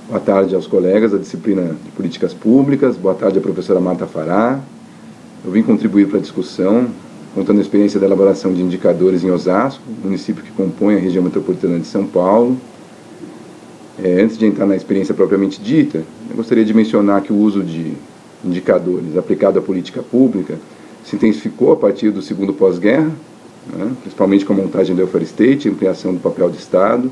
Boa tarde aos colegas da disciplina de Políticas Públicas, boa tarde à professora Marta Fará. Eu vim contribuir para a discussão, contando a experiência da elaboração de indicadores em Osasco, município que compõe a região metropolitana de São Paulo. Antes de entrar na experiência propriamente dita, eu gostaria de mencionar que o uso de indicadores aplicado à política pública se intensificou a partir do segundo pós-guerra, né, principalmente com a montagem do welfare state, a ampliação do papel do Estado.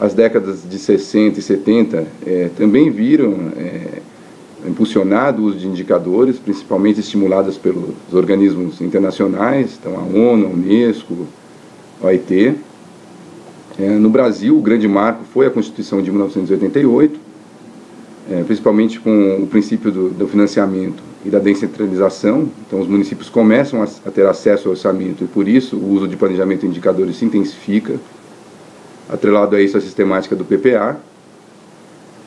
As décadas de 60 e 70 também viram impulsionado o uso de indicadores, principalmente estimulados pelos organismos internacionais, então a ONU, a Unesco, a OIT. No Brasil, o grande marco foi a Constituição de 1988, principalmente com o princípio do financiamento e da descentralização. Então, os municípios começam a ter acesso ao orçamento e, por isso, o uso de planejamento e indicadores se intensifica. Atrelado a isso, a sistemática do PPA.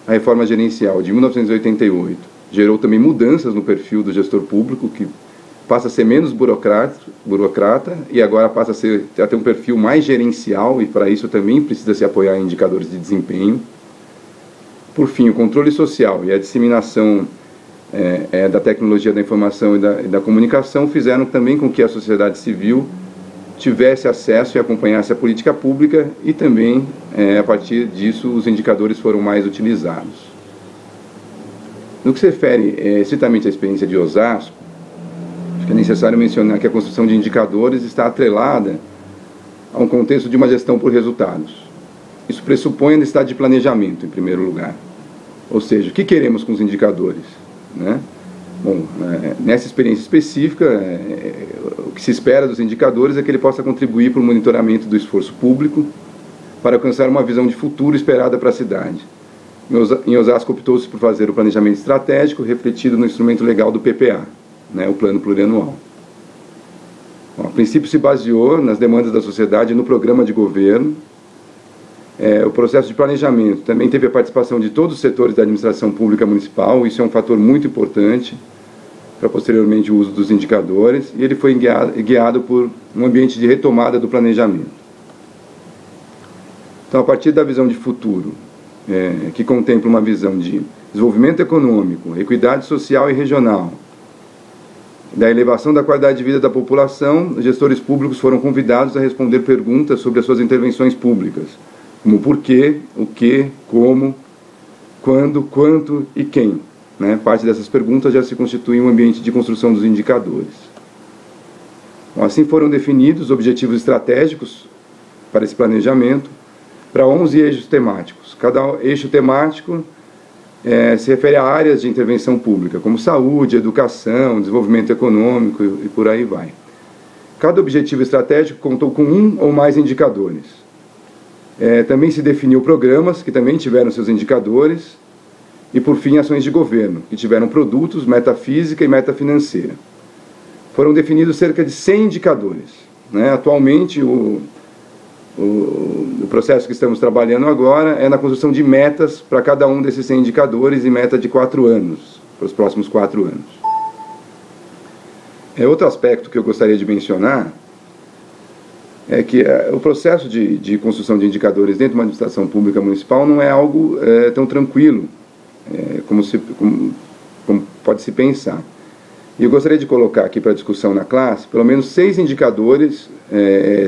A reforma gerencial de 1988 gerou também mudanças no perfil do gestor público, que passa a ser menos burocrata e agora passa a ter um perfil mais gerencial, e para isso também precisa se apoiar em indicadores de desempenho. Por fim, o controle social e a disseminação da tecnologia da informação e da comunicação fizeram também com que a sociedade civil tivesse acesso e acompanhasse a política pública, e também, a partir disso, os indicadores foram mais utilizados. No que se refere estritamente à experiência de Osasco, acho que é necessário mencionar que a construção de indicadores está atrelada a um contexto de uma gestão por resultados. Isso pressupõe a necessidade de planejamento, em primeiro lugar. Ou seja, o que queremos com os indicadores, né? Bom, nessa experiência específica, o que se espera dos indicadores é que ele possa contribuir para o monitoramento do esforço público para alcançar uma visão de futuro esperada para a cidade. Em Osasco, optou-se por fazer o planejamento estratégico refletido no instrumento legal do PPA, né, o Plano Plurianual. Bom, a princípio se baseou nas demandas da sociedade e no programa de governo. O processo de planejamento também teve a participação de todos os setores da administração pública municipal. Isso é um fator muito importante para posteriormente o uso dos indicadores, e ele foi guiado por um ambiente de retomada do planejamento. Então, a partir da visão de futuro, que contempla uma visão de desenvolvimento econômico, equidade social e regional, da elevação da qualidade de vida da população, os gestores públicos foram convidados a responder perguntas sobre as suas intervenções públicas, como por quê, o que, como, quando, quanto e quem. Né? Parte dessas perguntas já se constitui um ambiente de construção dos indicadores. Bom, assim foram definidos objetivos estratégicos para esse planejamento, para 11 eixos temáticos. Cada eixo temático se refere a áreas de intervenção pública, como saúde, educação, desenvolvimento econômico e por aí vai. Cada objetivo estratégico contou com um ou mais indicadores. Também se definiu programas, que também tiveram seus indicadores, e, por fim, ações de governo, que tiveram produtos, meta física e meta financeira. Foram definidos cerca de 100 indicadores. Né? Atualmente, o processo que estamos trabalhando agora é na construção de metas para cada um desses 100 indicadores, e meta de 4 anos, para os próximos 4 anos. Outro aspecto que eu gostaria de mencionar é que o processo de construção de indicadores dentro de uma administração pública municipal não é algo tão tranquilo como pode se pensar. E eu gostaria de colocar aqui para discussão na classe pelo menos 6 indicadores,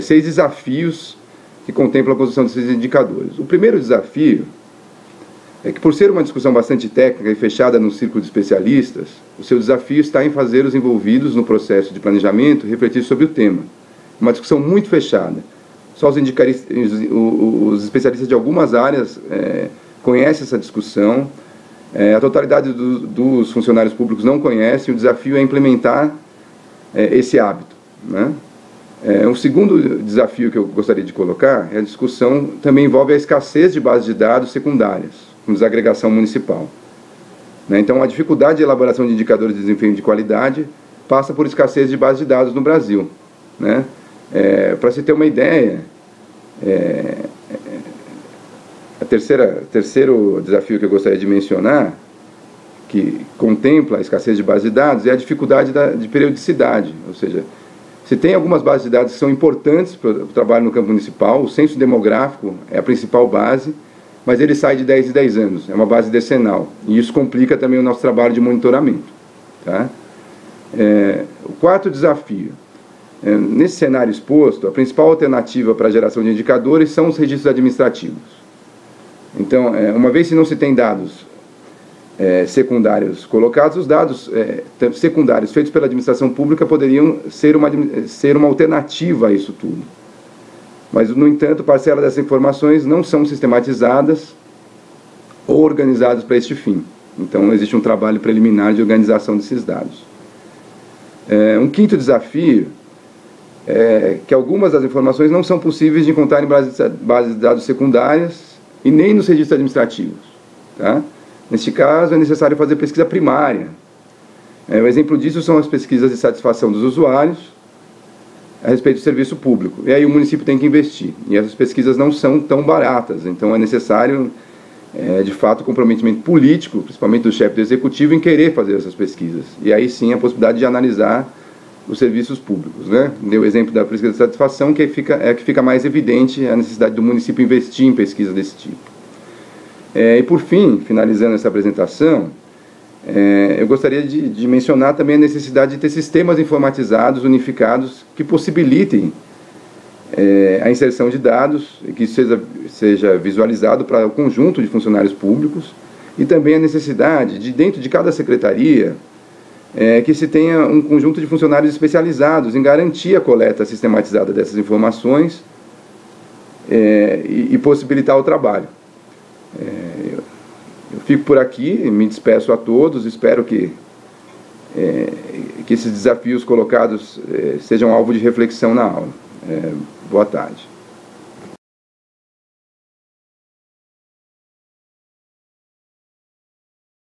6 desafios que contemplam a construção desses indicadores. O primeiro desafio é que, por ser uma discussão bastante técnica e fechada num círculo de especialistas, o seu desafio está em fazer os envolvidos no processo de planejamento refletir sobre o tema. Uma discussão muito fechada. Só os especialistas de algumas áreas conhecem essa discussão. A totalidade dos funcionários públicos não conhece. O desafio é implementar esse hábito. Né? Um segundo desafio que eu gostaria de colocar é a discussão também envolve a escassez de bases de dados secundárias, com desagregação municipal. Né? Então, a dificuldade de elaboração de indicadores de desempenho de qualidade passa por escassez de bases de dados no Brasil. Né? Para se ter uma ideia, terceiro desafio que eu gostaria de mencionar, que contempla a escassez de bases de dados, é a dificuldade de periodicidade. Ou seja, se tem algumas bases de dados que são importantes para o trabalho no campo municipal, o censo demográfico é a principal base, mas ele sai de 10 em 10 anos, é uma base decenal, e isso complica também o nosso trabalho de monitoramento. Tá? O quarto desafio, nesse cenário exposto, a principal alternativa para a geração de indicadores são os registros administrativos. Então, uma vez que não se tem dados secundários colocados, os dados secundários feitos pela administração pública poderiam ser uma alternativa a isso tudo. Mas, no entanto, parcela dessas informações não são sistematizadas ou organizadas para este fim. Então, existe um trabalho preliminar de organização desses dados. Um quinto desafio é que algumas das informações não são possíveis de encontrar em bases de dados secundárias e nem nos registros administrativos. Tá? Neste caso, é necessário fazer pesquisa primária. O exemplo disso são as pesquisas de satisfação dos usuários a respeito do serviço público. E aí o município tem que investir. E essas pesquisas não são tão baratas. Então é necessário, de fato, comprometimento político, principalmente do chefe do executivo, em querer fazer essas pesquisas. E aí sim a possibilidade de analisar os serviços públicos. Né? Deu o exemplo da pesquisa de satisfação, que fica mais evidente a necessidade do município investir em pesquisa desse tipo. E por fim, finalizando essa apresentação, eu gostaria de mencionar também a necessidade de ter sistemas informatizados, unificados, que possibilitem a inserção de dados, e que seja visualizado para o conjunto de funcionários públicos, e também a necessidade de, dentro de cada secretaria, que se tenha um conjunto de funcionários especializados em garantir a coleta sistematizada dessas informações e possibilitar o trabalho. Eu fico por aqui, me despeço a todos, espero que esses desafios colocados sejam alvo de reflexão na aula. Boa tarde.